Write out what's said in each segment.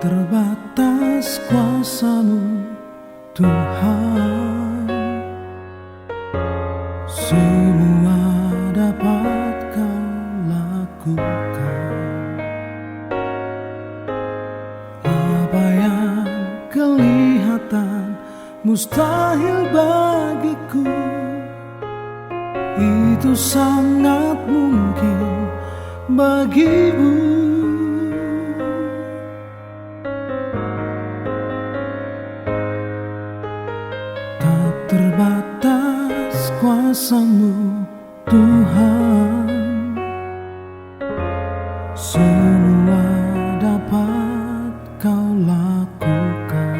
terbatas kuasa-Mu Tuhan, semua dapat Kau lakukan. Apa yang kelihatan mustahil bagiku, itu sangat mungkin bagimu. Tak terbatas kuasa-Mu Tuhan, semua dapat Kau lakukan.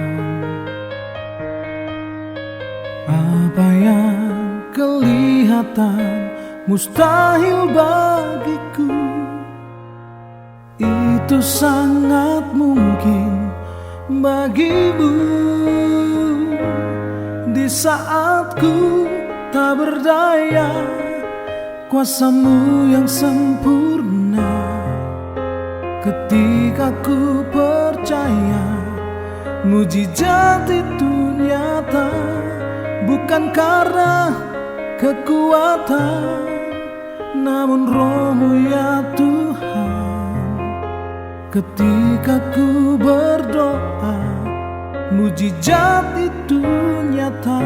Apa yang kelihatan mustahil bagiku, itu sangat mungkin bagimu. Di saat ku tak berdaya, kuasa-Mu yang sempurna. Ketika ku percaya, mujizat itu nyata. Bukan karena kekuatan, namun Roh-Mu ya Tuhan. Ketika ku berdoa, mujizat itu nyata.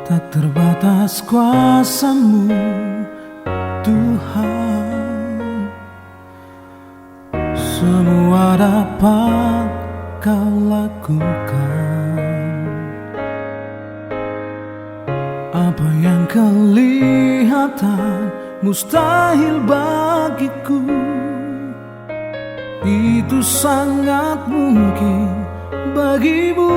Tak terbatas kuasa-Mu Tuhan, semua dapat Kau lakukan. Apa yang kelihatan mustahil bagiku, itu sangat mungkin bagimu.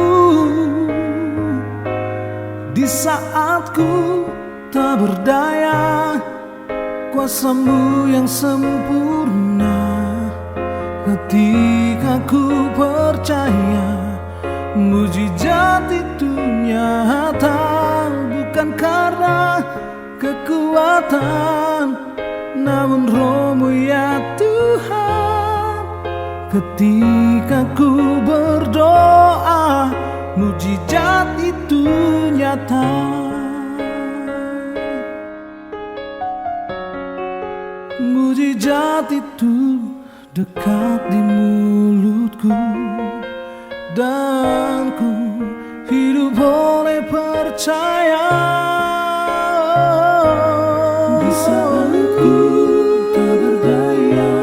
Di saat ku tak berdaya, kuasa-Mu yang sempurna. Ketika ku percaya, mujizat itu nyata. Bukan karena kekuatan, namun Roh-Mu ya Tuhan. Ketika ku berdoa, mujizat itu nyata. Mujizat itu dekat di mulutku, dan ku hidup oleh percaya. Di saat ku tak berdaya,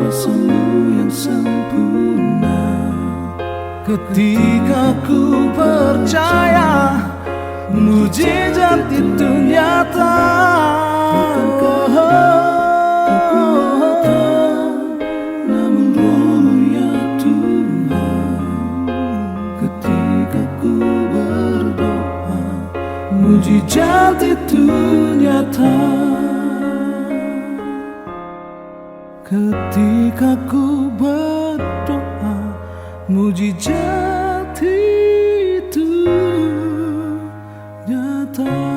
kuasa-Mu yang sempurna. Ketika ku percaya, mujizat itu nyata. Namun Roh-Mu ya Tuhan. Ketika ku berdoa, mujizat itu nyata. Ketika ku berdoa, mujizat itu nyata.